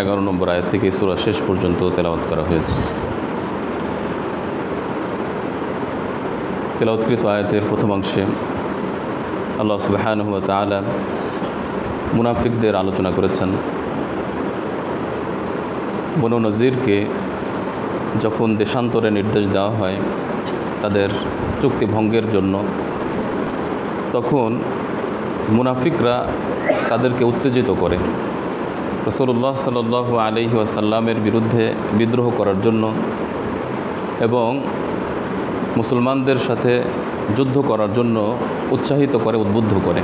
11 নম্বর আয়াত থেকে সূরা শেষ পর্যন্ত তেলাওয়াত করা হয়েছে। তেলাওয়াতকৃত আয়াতের প্রথম অংশে আল্লাহ সুবহানাহু ওয়া তাআলা মুনাফিকদের আলোচনা করেছেন। বনু নজিরকে যখন দেশান্তরে নির্দেশ দেওয়া হয় তাদের চুক্তি ভঙ্গের জন্য, তখন মুনাফিকরা তাদেরকে উত্তেজিত করে রাসূলুল্লাহ সাল্লাল্লাহু আলাইহি ওয়াসাল্লামের বিরুদ্ধে বিদ্রোহ করার জন্য এবং মুসলমানদের সাথে যুদ্ধ করার জন্য উৎসাহিত করে, উদ্বুদ্ধ করে।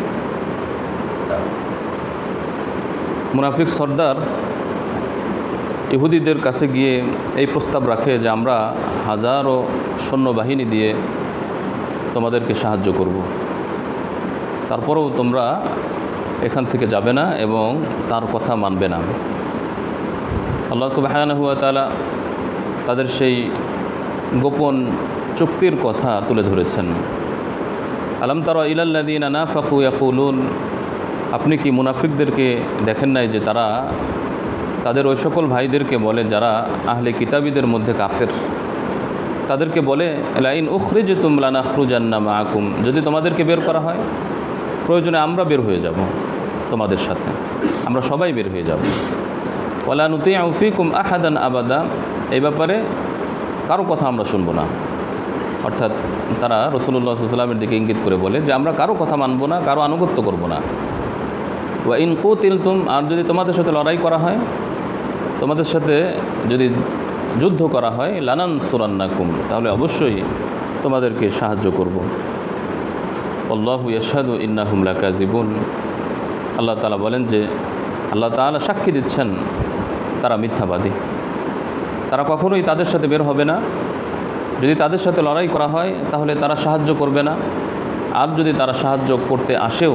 মুনাফিক সর্দার ইহুদিদের কাছে গিয়ে এই প্রস্তাব রাখে যে আমরা হাজারো সৈন্যবাহিনী দিয়ে তোমাদেরকে সাহায্য করব, তারপরেও তোমরা এখান থেকে যাবে না এবং তার কথা মানবে না। আল্লাহ সুবহানাহু ওয়া তাআলা তাদের সেই গোপন চুক্তির কথা তুলে ধরেছেন। আলাম তারা ইলাল্লাযীনা নাফাকু ইয়াকুলুন, আপনি কি মুনাফিকদেরকে দেখেন নাই যে তারা তাদের ওই সকল ভাইদেরকে বলে যারা আহলে কিতাবীদের মধ্যে কাফের, তাদেরকে বলে লাইন উখরিজতুম লানাখরুজান্না মাআকুম, যদি তোমাদেরকে বের করা হয় প্রয়োজনে আমরা বের হয়ে যাব তোমাদের সাথে, আমরা সবাই বের হয়ে যাব। ওয়ালা নুতিউ ফীকুম আহাদান আবাদা, এই ব্যাপারে কারো কথা আমরা শুনব না। অর্থাৎ তারা রাসূলুল্লাহ সাল্লাল্লাহু আলাইহি ওয়াসাল্লামের দিকে ইঙ্গিত করে বলে যে আমরা কারো কথা মানব না, কারো আনুগত্য করব না। ওয়া ইন কুতিলতুম, আর যদি তোমাদের সাথে লড়াই করা হয়, তোমাদের সাথে যদি যুদ্ধ করা হয়, লানানসুরান্নাকুম, তাহলে অবশ্যই তোমাদেরকে সাহায্য করব। আল্লাহু ইয়াশহাদু ইন্নাহুম লাকাযিবুন, আল্লাহ তাআলা বলেন যে আল্লাহ তাআলা সাক্ষী দিচ্ছেন তারা মিথ্যাবাদী, তারা কখনোই তাদের সাথে বের হবে না। যদি তাদের সাথে লড়াই করা হয় তাহলে তারা সাহায্য করবে না, আর যদি তারা সাহায্য করতে আসেও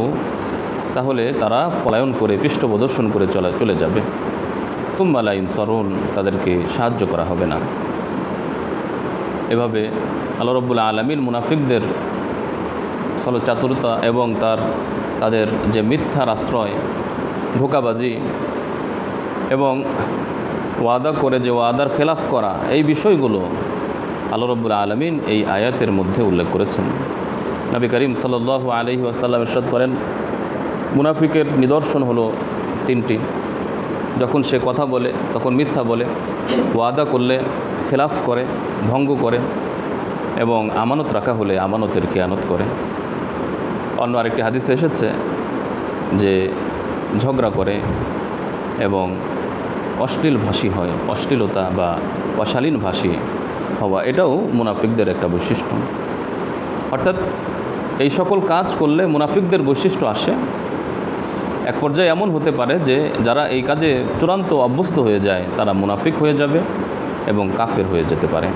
তাহলে তারা পলায়ন করে পৃষ্ঠ প্রদর্শন করে চলে যাবে। সুম্মা লা ইনসারুন, তাদেরকে সাহায্য করা হবে না। এভাবে আল্লাহ রাব্বুল আলামিন মুনাফিকদের ছলচাতুরতা এবং তাদের যে মিথ্যার আশ্রয়, ধোঁকাবাজি এবং ওয়াদা করে যে ওয়াদার খেলাফ করা, এই বিষয়গুলো আল্লাহ রাব্বুল আলামিন এই আয়াতের মধ্যে উল্লেখ করেছেন। নবী করিম সাল্লাল্লাহু আলাইহি ওয়াসাল্লাম ইরশাদ করেন, মুনাফিকের নিদর্শন হলো 3টি। যখন সে কথা বলে তখন মিথ্যা বলে, ওয়াদা করলে খেলাফ করে, ভঙ্গ করে, এবং আমানত রাখা হলে আমানতের খেয়ানত করে। অন্য আরেকটি হাদিসে এসেছে যে ঝগড়া করে এবং অশ্লীল ভাষী হয়, অশ্লীলতা বা অশালীন ভাষী হওয়া, এটাও মুনাফিকদের একটা বৈশিষ্ট্য। অর্থাৎ এই সকল কাজ করলে মুনাফিকদের বৈশিষ্ট্য আসে। এক পর্যায়ে এমন হতে পারে যে যারা এই কাজে চূড়ান্ত অভ্যস্ত হয়ে যায় তারা মুনাফিক হয়ে যাবে এবং কাফের হয়ে যেতে পারে।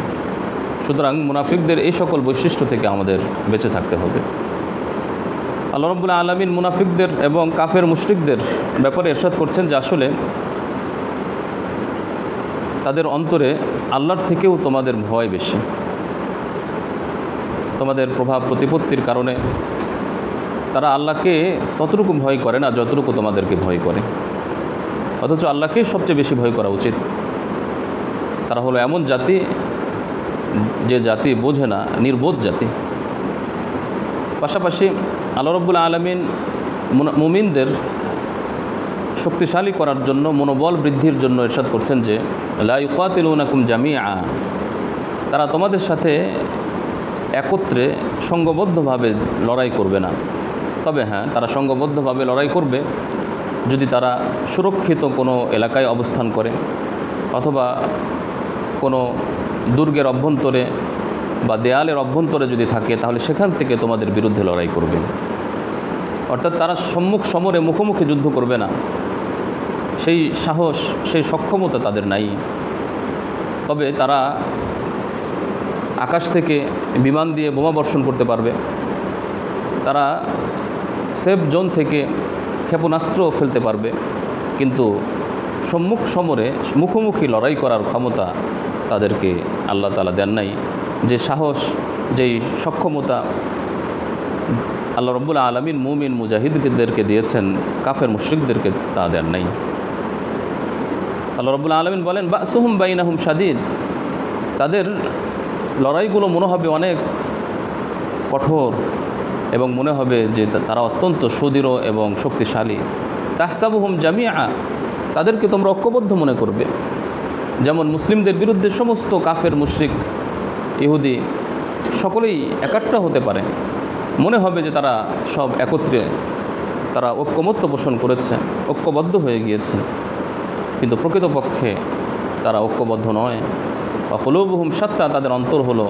সুতরাং মুনাফিকদের এই সকল বৈশিষ্ট্য থেকে আমাদের বেঁচে থাকতে হবে। আল্লাহ রাব্বুল আলামিন মুনাফিকদের এবং কাফের মুশরিকদের ব্যাপারে ইরশাদ করছেন যে আসলে তাদের অন্তরে আল্লাহর থেকেও তোমাদের ভয় বেশি। তোমাদের প্রভাব প্রতিপত্তির কারণে তারা আল্লাহকে ততটুকু ভয় করে না যতটুকু তোমাদেরকে ভয় করে, অথচ আল্লাহকে সবচেয়ে বেশি ভয় করা উচিত। তারা হলো এমন জাতি যে জাতি বোঝে না, নির্বোধ জাতি। পাশাপাশি আল্লাহ রাব্বুল আলামিন মুমিনদের শক্তিশালী করার জন্য, মনোবল বৃদ্ধির জন্য ইরশাদ করছেন যে লা ইউকাতিলুনাকুম জামিআ, তারা তোমাদের সাথে একত্রে সংঘবদ্ধভাবে লড়াই করবে না। তবে হ্যাঁ, তারা সংঘবদ্ধভাবে লড়াই করবে যদি তারা সুরক্ষিত কোনো এলাকায় অবস্থান করে অথবা কোনো দুর্গের অভ্যন্তরে বা দেয়ালের অভ্যন্তরে যদি থাকে, তাহলে সেখান থেকে তোমাদের বিরুদ্ধে লড়াই করবে। অর্থাৎ তারা সম্মুখ সমরে মুখোমুখি যুদ্ধ করবে না, সেই সাহস, সেই সক্ষমতা তাদের নাই। তবে তারা আকাশ থেকে বিমান দিয়ে বোমা বর্ষণ করতে পারবে, তারা সেফ জোন থেকে ক্ষেপণাস্ত্র ফেলতে পারবে, কিন্তু সম্মুখ সমরে মুখোমুখি লড়াই করার ক্ষমতা তাদেরকে আল্লাহ তাআলা দেন নাই। যে সাহস, যেই সক্ষমতা আল্লাহ রাব্বুল আলামিন মুমিন মুজাহিদদেরকে দিয়েছেন, কাফের মুশরিকদেরকে তা দেন নাই। আল্লাহ রাব্বুল আলামিন বলেন বাসুহুম বাইনাহুম শাদীদ, তাদের লড়াইগুলো মনে হবে অনেক কঠোর এবং মনে হবে যে তারা অত্যন্ত সুদৃঢ় এবং শক্তিশালী। তাহসাবুহুম জামিআ, তাদেরকে তোমরা ঐক্যবদ্ধ মনে করবে। যেমন মুসলিমদের বিরুদ্ধে সমস্ত কাফের মুশরিক ইহুদি সকলেই একাট্টা হতে পারে, মনে হবে যে তারা সব একত্রে তারা ঐক্যমত্য পোষণ করেছে, ঐক্যবদ্ধ হয়ে গিয়েছে, কিন্তু প্রকৃতপক্ষে তারা ঐক্যবদ্ধ নয়। বা কুলুবুহুম শাত্তা, তাদের অন্তর হলো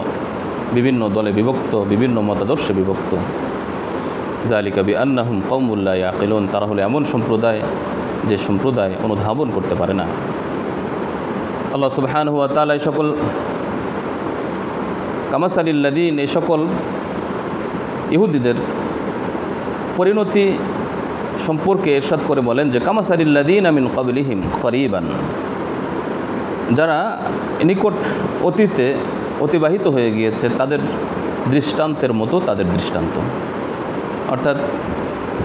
বিভিন্ন দলে বিভক্ত, বিভিন্ন মতাদর্শে বিভক্ত। যালিকা বিআন্নাহুম কওমুন লা ইয়াকিলুন, তারা হলো এমন সম্প্রদায় যে সম্প্রদায় অনুধাবন করতে পারে না। আল্লাহ সুবহানাহু ওয়া তাআলা এই সকল কামাসালিল্লাযীন, এই সকল ইহুদিদের পরিণতি সম্পর্কে ইরশাদ করে বলেন যে কামাসালিল্লাযীনা মিন ক্বাবলিহিম করিবান, যারা নিকট অতীতে অতিবাহিত হয়ে গিয়েছে তাদের দৃষ্টান্তের মতো তাদের দৃষ্টান্ত। অর্থাৎ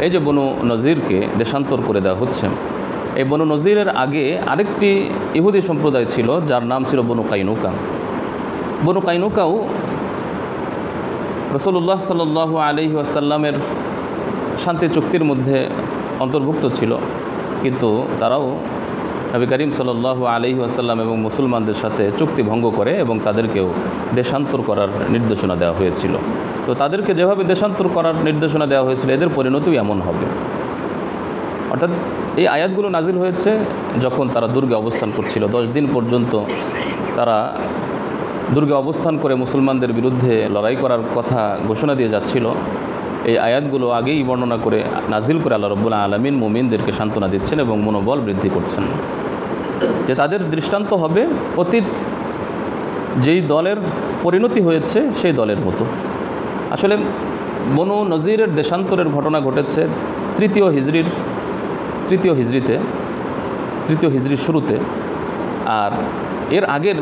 এই যে বনু নজিরকে দেশান্তর করে দেওয়া হচ্ছে, এই বনু নজিরের আগে আরেকটি ইহুদি সম্প্রদায় ছিল যার নাম ছিল বনু কাইনুকা। বনু কাইনুকাও রাসূলুল্লাহ সাল্লাল্লাহু আলাইহি ওয়াসাল্লামের শান্তি চুক্তির মধ্যে অন্তর্ভুক্ত ছিল, কিন্তু তারাও নবী করিম সাল্লাল্লাহু আলাইহি ওয়াসাল্লাম এবং মুসলমানদের সাথে চুক্তি ভঙ্গ করে এবং তাদেরকেও দেশান্তর করার নির্দেশনা দেওয়া হয়েছিল। তো তাদেরকে যেভাবে দেশান্তর করার নির্দেশনা দেওয়া হয়েছিল এদের পরিণতিও এমন হবে। অর্থাৎ এই আয়াতগুলো নাজিল হয়েছে যখন তারা দুর্গে অবস্থান করছিল। 10 দিন পর্যন্ত তারা দুর্গে অবস্থান করে মুসলমানদের বিরুদ্ধে লড়াই করার কথা ঘোষণা দিয়ে যাচ্ছিল। এই আয়াতগুলো আগেই বর্ণনা করে নাজিল করে আল্লাহ রাব্বুল আলামিন মুমিনদেরকে সান্ত্বনা দিচ্ছেন এবং মনোবল বৃদ্ধি করছেন যে তাদের দৃষ্টান্ত হবে অতীত যেই দলের পরিণতি হয়েছে সেই দলের মতো। আসলে বনু নজিরের দেশান্তরের ঘটনা ঘটেছে তৃতীয় হিজরির শুরুতে, আর এর আগের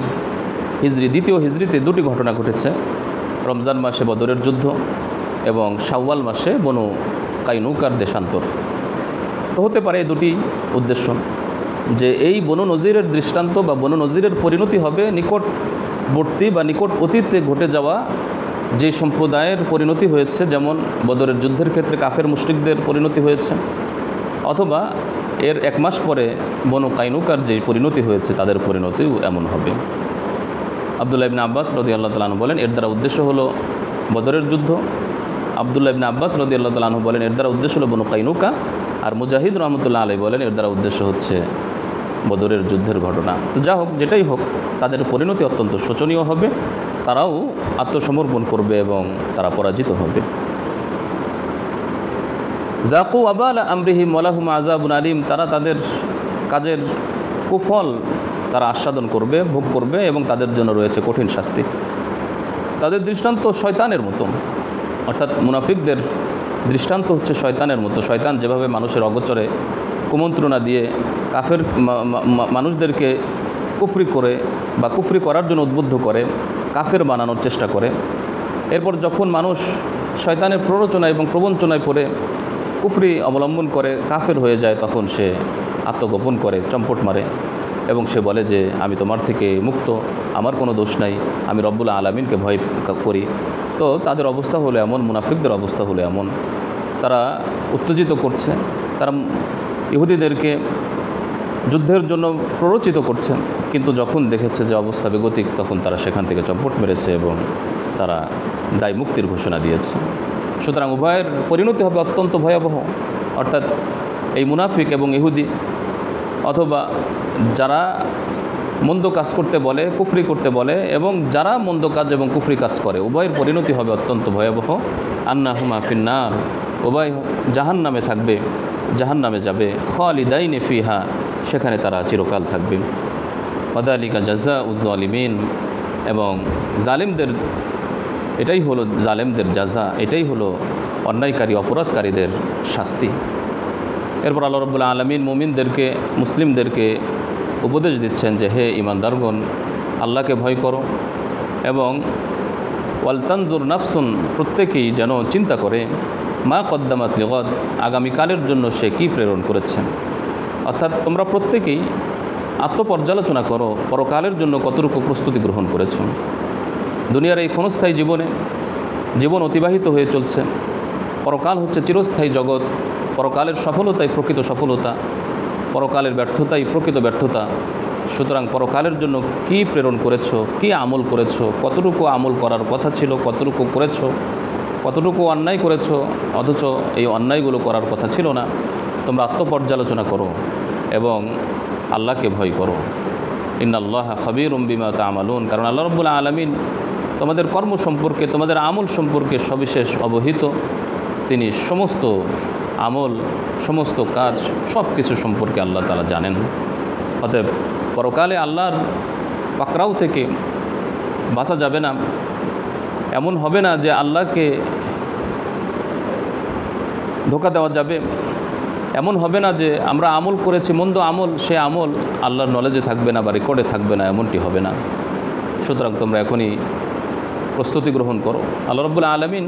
দ্বিতীয় হিজরিতে দুটি ঘটনা ঘটেছে। রমজান মাসে বদরের যুদ্ধ এবং শাওয়াল মাসে বনু কাইনুকার দেশান্তর। তো হতে পারে এই দুটি উদ্দেশ্য, যে এই বনু নজিরের দৃষ্টান্ত বা বনু নজিরের পরিণতি হবে নিকটবর্তী বা নিকট অতীতে ঘটে যাওয়া যে সম্প্রদায়ের পরিণতি হয়েছে, যেমন বদরের যুদ্ধের ক্ষেত্রে কাফের মুশরিকদের পরিণতি হয়েছে, অথবা এর 1 মাস পরে বনু কাইনুকার যে পরিণতি হয়েছে তাদের পরিণতিও এমন হবে। আব্দুল্লাহ ইবনে আব্বাস রাদিয়াল্লাহু তাআলা আনহু বলেন এর দ্বারা উদ্দেশ্য হলো বদরের যুদ্ধ। আব্দুল্লাহ ইবনে আব্বাস রাদিয়াল্লাহু তাআলা আনহু বলেন এর দ্বারা উদ্দেশ্য হলো বনু কাইনুকা। আর মুজাহিদ রহমতুল্লাহ আলাইহি বলেন এর দ্বারা উদ্দেশ্য হচ্ছে বদরের যুদ্ধের ঘটনা। তো যা হোক, যেটাই হোক, তাদের পরিণতি অত্যন্ত শোচনীয় হবে। তারাও আত্মসমর্পণ করবে এবং তারা পরাজিত হবে। যাকু আবালা আমরিহিম ওয়ালাহুম আযাবুন আলিম, তারা তাদের কাজের কুফল তারা আস্বাদন করবে, ভোগ করবে এবং তাদের জন্য রয়েছে কঠিন শাস্তি। তাদের দৃষ্টান্ত শয়তানের মতো, অর্থাৎ মুনাফিকদের দৃষ্টান্ত হচ্ছে শয়তানের মতো। শয়তান যেভাবে মানুষের অগোচরে কুমন্ত্রণা দিয়ে কাফের মানুষদেরকে কুফরি করে বা কুফরি করার জন্য উদ্বুদ্ধ করে, কাফের বানানোর চেষ্টা করে, এরপর যখন মানুষ শয়তানের প্ররোচনা এবং প্রবঞ্চনায় পড়ে কুফরি অবলম্বন করে কাফের হয়ে যায়, তখন সে আত্মগোপন করে, চম্পট মারে এবং সে বলে যে আমি তোমার থেকে মুক্ত, আমার কোনো দোষ নাই, আমি রব্বুল আলামিনকে ভয় করি। তো তাদের অবস্থা হলো এমন, মুনাফিকদের অবস্থা হলো এমন। তারা উত্তেজিত করছে, তারা ইহুদিদেরকে যুদ্ধের জন্য প্ররোচিত করছে, কিন্তু যখন দেখেছে যে অবস্থা বেগতিক তখন তারা সেখান থেকে চম্পট মেরেছে এবং তারা দায় মুক্তির ঘোষণা দিয়েছে। সুতরাং উভয়ের পরিণতি হবে অত্যন্ত ভয়াবহ। অর্থাৎ এই মুনাফিক এবং ইহুদি, অথবা যারা মন্দ কাজ করতে বলে, কুফরি করতে বলে, এবং যারা মন্দ কাজ এবং কুফরি কাজ করে, উভয়ের পরিণতি হবে অত্যন্ত ভয়াবহ। আন্নাহুমা ফিন্নার, উভয় জাহান্নামে থাকবে, জাহান্নামে যাবে। খালিদাইনে ফিহা, সেখানে তারা চিরকাল থাকবে। ওয়াযালিকা জাযাউয যালিমিন, এবং জালিমদের এটাই হলো জালেমদের জাযা, এটাই হলো অন্যায়কারী অপরাধকারীদের শাস্তি। এরপর আল্লাহ রাব্বুল আলামিন মুমিনদেরকে, মুসলিমদেরকে উপদেশ দিচ্ছেন যে হে ঈমানদারগণ, আল্লাহকে ভয় করো এবং ওয়ালতানজুর নাফসুন, প্রত্যেকেই যেন চিন্তা করে মা কদ্দামাত লিগাদ, আগামীকালের জন্য সে কি প্রেরণ করেছে। অর্থাৎ তোমরা প্রত্যেকেই আত্মপর্যালোচনা করো, পরকালের জন্য কতটুকু প্রস্তুতি গ্রহণ করেছ। দুনিয়ার এই ক্ষণস্থায়ী জীবন অতিবাহিত হয়ে চলছে। পরকাল হচ্ছে চিরস্থায়ী জগৎ। পরকালের সফলতাই প্রকৃত সফলতা, পরকালের ব্যর্থতাই প্রকৃত ব্যর্থতা। সুতরাং পরকালের জন্য কি প্রেরণ করেছো, কি আমল করেছো, কতটুকু আমল করার কথা ছিল, কতটুকু করেছো, কতটুকু অন্যায় করেছো, অথচ এই অন্যায়গুলো করার কথা ছিল না। তোমরা আত্মপর্যালোচনা করো এবং আল্লাহকে ভয় করো। ইন্নাল্লাহ খাবীরুম বিমা তা'মালুন, কারণ আল্লাহ রাব্বুল আলামিন তোমাদের কর্ম সম্পর্কে, তোমাদের আমল সম্পর্কে সবিশেষ অবহিত। তিনি সমস্ত আমল, সমস্ত কাজ, সব কিছু সম্পর্কে আল্লাহ তাআলা জানেন। অতএব পরকালে আল্লাহর পাকড়াও থেকে বাঁচা যাবে না। এমন হবে না যে আল্লাহকে ধোঁকা দেওয়া যাবে, এমন হবে না যে আমরা আমল করেছি মন্দ আমল, সে আমল আল্লাহর নলেজে থাকবে না বা রেকর্ডে থাকবে না, এমনটি হবে না। সুতরাং তোমরা এখনই প্রস্তুতি গ্রহণ করো। আল্লাহ রাব্বুল আলামিন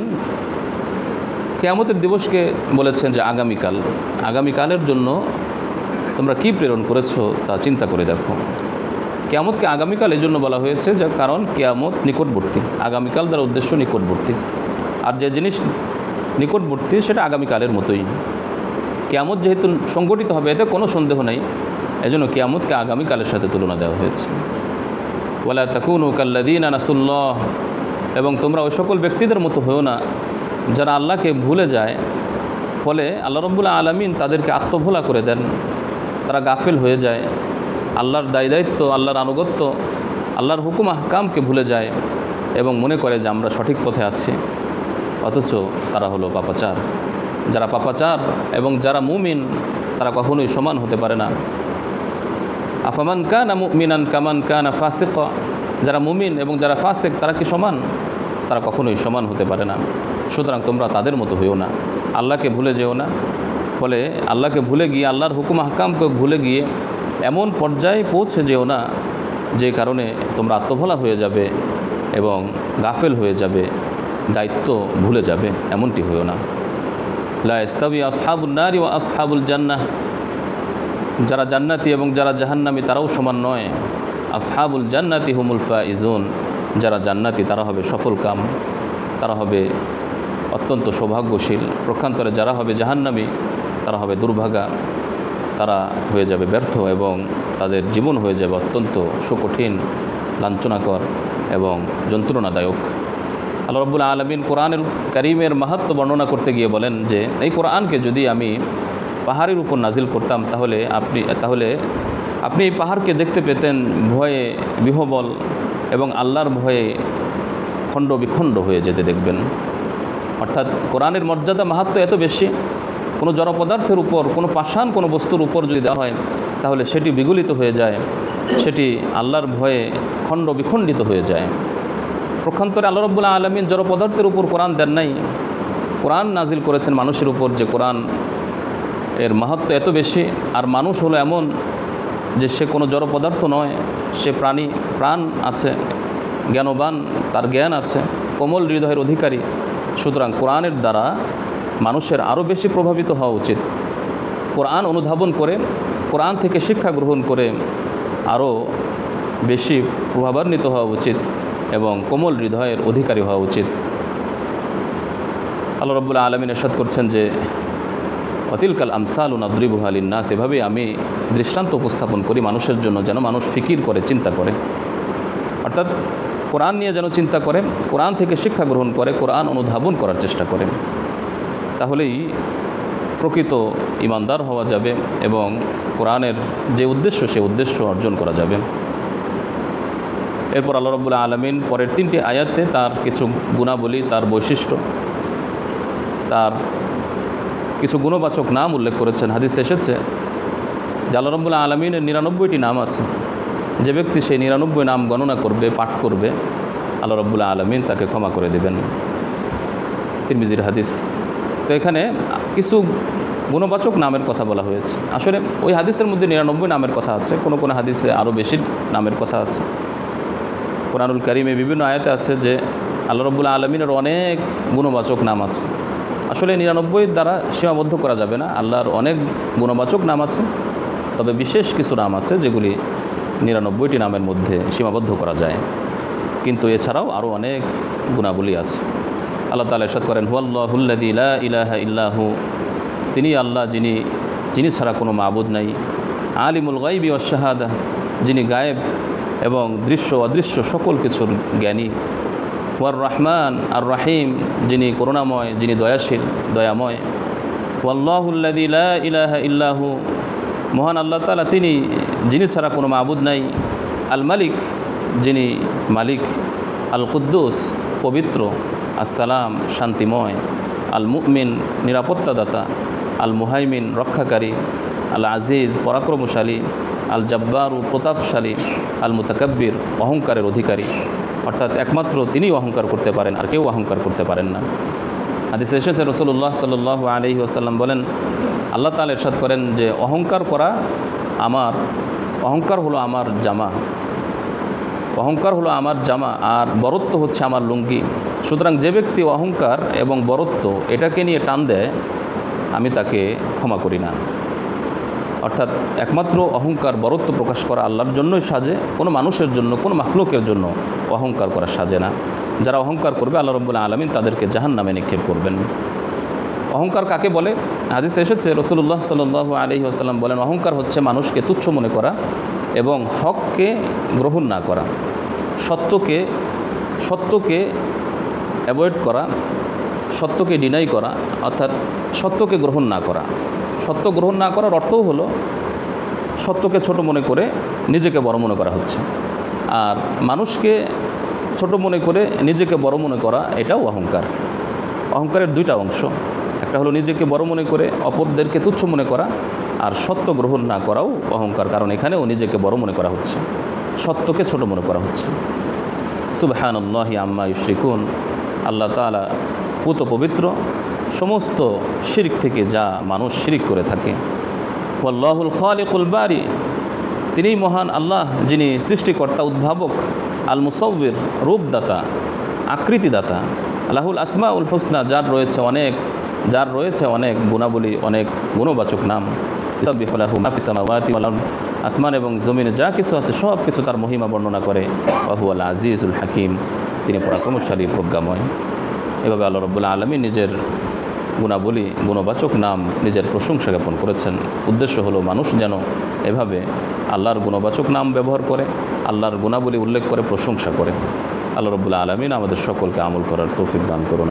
কিয়ামতের দিবসকে বলেছেন যে আগামীকালের জন্য তোমরা কি প্রেরণ করেছো তা চিন্তা করে দেখো। কিয়ামতকে আগামীকাল এই জন্য বলা হয়েছে যে কারণ কিয়ামত নিকটবর্তী। আগামীকাল দ্বারা উদ্দেশ্য নিকটবর্তী, আর যে জিনিস নিকটবর্তী সেটা আগামীকালের মতোই। কিয়ামত যেহেতু সংগঠিত হবে এতে কোনো সন্দেহ নেই, এজন্য কিয়ামতকে আগামীকালের সাথে তুলনা দেওয়া হয়েছে। ওয়ালা তাকুনু কাল্লাযীনা নাসুল্লাহ, এবং তোমরা ওই সকল ব্যক্তিদের মতো হও না যারা আল্লাহকে ভুলে যায়, ফলে আল্লাহ রাব্বুল আলামিন তাদেরকে আত্মভোলা করে দেন। তারা গাফিল হয়ে যায়, আল্লাহর দায়িত্ব, আল্লাহর আনুগত্য, আল্লাহর হুকুম আহকামকে ভুলে যায় এবং মনে করে যে আমরা সঠিক পথে আছি, অথচ তারা হলো পাপাচার। যারা পাপাচার এবং যারা মুমিন তারা কখনোই সমান হতে পারে না। আফামান কানা মুমিনান কামান কানা ফাসিকা, যারা মুমিন এবং যারা ফাসিক তারা কি সমান? তারা কখনোই সমান হতে পারে না। সুতরাং তোমরা তাদের মতো হইও না, আল্লাহকে ভুলে যেও না। ফলে আল্লাহকে ভুলে গিয়ে, আল্লাহর হুকুম আহকামকে ভুলে গিয়ে এমন পর্যায়ে পৌঁছে যেও না যে কারণে তোমরা আত্মভোলা হয়ে যাবে এবং গাফেল হয়ে যাবে, দায়িত্ব ভুলে যাবে, এমনটি হইও না। লা ইস্তাবি আসহাবুন নারি ওয়া আসহাবুল জান্নাহ, যারা জান্নাতি এবং যারা জাহান্নামী তারাও সমান নয়। আসহাবুল জান্নাতি হুমুল ফাইজুন, যারা জান্নাতি তারা হবে সফলকাম, তারা হবে অত্যন্ত সৌভাগ্যশীল। প্রক্ষান্তরে যারা হবে জাহান্নামী তারা হবে দুর্ভাগা, তারা হয়ে যাবে ব্যর্থ এবং তাদের জীবন হয়ে যাবে অত্যন্ত সুকঠিন, লাঞ্ছনাকর এবং যন্ত্রণাদায়ক। আল্লাহ রাব্বুল আলামিন কোরআনুল কারীমের মাহাত্ম্য বর্ণনা করতে গিয়ে বলেন যে এই কোরআনকে যদি আমি পাহাড়ের উপর নাজিল করতাম তাহলে আপনি এই পাহাড়কে দেখতে পেতেন ভয়ে বিহ্বল এবং আল্লাহর ভয়ে খণ্ড বিখণ্ড হয়ে যেতে দেখবেন। অর্থাৎ কোরআনের মর্যাদা মাহাত্ম্য এত বেশি, কোনো জড় পদার্থের উপর, কোনো পাষাণ কোনো বস্তুর উপর যদি দেওয়া হয় তাহলে সেটি বিগলিত হয়ে যায়, সেটি আল্লাহর ভয়ে খণ্ড বিখণ্ডিত হয়ে যায়। প্রক্ষান্তরে আল্লাহ রাব্বুল আলামিন জড় পদার্থের উপর কোরআন দেন নাই, কোরআন নাজিল করেছেন মানুষের উপর, যে কোরআন এর মাহাত্ম্য এত বেশি। আর মানুষ হলো এমন যে সে কোনো জড় পদার্থ নয়, সে প্রাণ আছে, জ্ঞানবান, তার জ্ঞান আছে, কোমল হৃদয়ের অধিকারী। সুতরাং কোরআনের দ্বারা মানুষের আরও বেশি প্রভাবিত হওয়া উচিত। কোরআন অনুধাবন করে, কোরআন থেকে শিক্ষা গ্রহণ করে আরও বেশি প্রভাবান্বিত হওয়া উচিত এবং কোমল হৃদয়ের অধিকারী হওয়া উচিত। আল্লাহ রাব্বুল আলামিন ইরশাদ করছেন যে অতিলকাল আমসালু নাদরিবুহা লিন্নাস, এভাবেই আমি দৃষ্টান্ত উপস্থাপন করি মানুষের জন্য, যেন মানুষ ফিকির করে, চিন্তা করে। অর্থাৎ কোরআন নিয়ে যেন চিন্তা করে, কোরআন থেকে শিক্ষা গ্রহণ করে, কোরআন অনুধাবন করার চেষ্টা করে, তাহলেই প্রকৃত ইমানদার হওয়া যাবে এবং কোরআনের যে উদ্দেশ্য সে উদ্দেশ্য অর্জন করা যাবে। এরপর আল্লাহ রাব্বুল আলামিন পরের 3টি আয়াতে তার কিছু গুণাবলী, তার বৈশিষ্ট্য, তার কিছু গুণবাচক নাম উল্লেখ করেছেন। হাদিসে এসেছে যে আল্লাহ রাব্বুল আলামিনের 99টি নাম আছে। যে ব্যক্তি সেই 99 নাম গণনা করবে, পাঠ করবে, আল্লাহ রাব্বুল আলামিন তাকে ক্ষমা করে দেবেন। তিরমিজির হাদিস। তো এখানে কিছু গুণবাচক নামের কথা বলা হয়েছে। আসলে ওই হাদিসের মধ্যে 99 নামের কথা আছে, কোনো কোনো হাদিসে আরও বেশি নামের কথা আছে। কোরআনুল কারীমে বিভিন্ন আয়াতে আছে যে আল্লাহ রাব্বুল আলামিনের অনেক গুণবাচক নাম আছে। আসলে 99 দ্বারা সীমাবদ্ধ করা যাবে না, আল্লাহর অনেক গুণবাচক নাম আছে তবে বিশেষ কিছু নাম আছে যেগুলি 99টি নামের মধ্যে সীমাবদ্ধ করা যায়, কিন্তু এছাড়াও আরও অনেক গুণাবলী আছে। আল্লাহ তাআলা ইরশাদ করেন, হুয়াল্লাহুল্লাযী লা ইলাহা ইল্লাহু, তিনি আল্লাহ যিনি ছাড়া কোনো মাবুদ নাই। আলিমুল গায়বি ওয়াশ শাহাদা, যিনি গায়েব এবং দৃশ্য অদৃশ্য সকল কিছুর জ্ঞানী। ওয়ার রহমান আর রাহিম, যিনি করুণাময়, যিনি দয়াশীল দয়াময়। ওয়াল্লাহুল্লাযী লা ইলাহা ইল্লাহু, মহান আল্লাহ তাআলা তিনি, যিনি ছাড়া কোনো মাবুদ নাই। আল মালিক, যিনি মালিক। আল কুদ্দুস, পবিত্র। আসসালাম, শান্তিময়। আল মুমিন, নিরাপত্তাদাতা। আল মুহাইমিন, রক্ষাকারী। আল আজিজ, পরাক্রমশালী। আল জব্বারু, প্রতাপশালী। আল মুতাকাব্বির, অহংকারের অধিকারী। অর্থাৎ একমাত্র তিনিই অহংকার করতে পারেন, আর কেউ অহংকার করতে পারেন না। হাদিসে এসেছে রাসূলুল্লাহ সাল্লাল্লাহু আলাইহি ওয়াসাল্লাম বলেন, আল্লাহ তাআলা ইরশাদ করেন যে অহংকার হলো আমার জামা, অহংকার হলো আমার জামা, আর বরত্ব হচ্ছে আমার লুঙ্গি। সুতরাং যে ব্যক্তি অহংকার এবং বরত্ব এটাকে নিয়ে টান দেয়, আমি তাকে ক্ষমা করি না। অর্থাৎ একমাত্র অহংকার বরত্ব প্রকাশ করা আল্লাহর জন্যই সাজে, কোনো মানুষের জন্য, কোনো মাখলুকের জন্য অহংকার করা সাজে না। যারা অহংকার করবে আল্লাহ রাব্বুল আলামিন তাদেরকে জাহান্নামে নিক্ষেপ করবেন। অহংকার কাকে বলে? হাদিসে এসেছে রাসূলুল্লাহ সাল্লাল্লাহু আলাইহি ওয়াসাল্লাম বলেন, অহংকার হচ্ছে মানুষকে তুচ্ছ মনে করা এবং হককে গ্রহণ না করা, সত্যকে অ্যাভয়েড করা, সত্যকে ডিনাই করা, অর্থাৎ সত্যকে গ্রহণ না করা। সত্য গ্রহণ না করার অর্থও হলো সত্যকে ছোট মনে করে নিজেকে বড় মনে করা হচ্ছে। আর মানুষকে ছোট মনে করে নিজেকে বড় মনে করা, এটাও অহংকার। অহংকারের দুইটা অংশ, একটা হলো নিজেকে বড় মনে করে অপরদেরকে তুচ্ছ মনে করা, আর সত্য গ্রহণ না করাও অহংকার, কারণ এখানেও নিজেকে বড় মনে করা হচ্ছে, সত্যকে ছোট মনে করা হচ্ছে। সুবহানাল্লাহি আম্মা ইউশরিকুন, আল্লাহ তাআলা পুত পবিত্র সমস্ত শিরক থেকে যা মানুষ শিরিক করে থাকে। ওয়াল্লাহুল খালিকুল বারি, তিনিই মহান আল্লাহ, যিনি সৃষ্টিকর্তা, উদ্ভাবক। আল মুসাউবির, রূপদাতা, আকৃতিদাতা। লাহুল আসমাউল হুসনা, যার রয়েছে অনেক গুণাবলী, অনেক গুণবাচক নাম। ইউসাব্বিহু লাহু মা ফিস সামাওয়াতি ওয়াল আরদ, আসমান এবং জমিনে যা কিছু আছে সব কিছু তার মহিমা বর্ণনা করে। ওয়া হুয়াল আজিজুল হাকিম, তিনি পরাক্রমশালী, প্রজ্ঞাময়। এভাবে আল্লাহ রাব্বুল আলামিন নিজের গুণাবলী, গুণবাচক নাম, নিজের প্রশংসা জ্ঞাপন করেছেন। উদ্দেশ্য হলো মানুষ যেন এভাবে আল্লাহর গুণবাচক নাম ব্যবহার করে, আল্লাহর গুণাবলী উল্লেখ করে, প্রশংসা করে। আল্লাহ রাব্বুল আলামিন আমাদের সকলকে আমল করার তৌফিক দান করুন।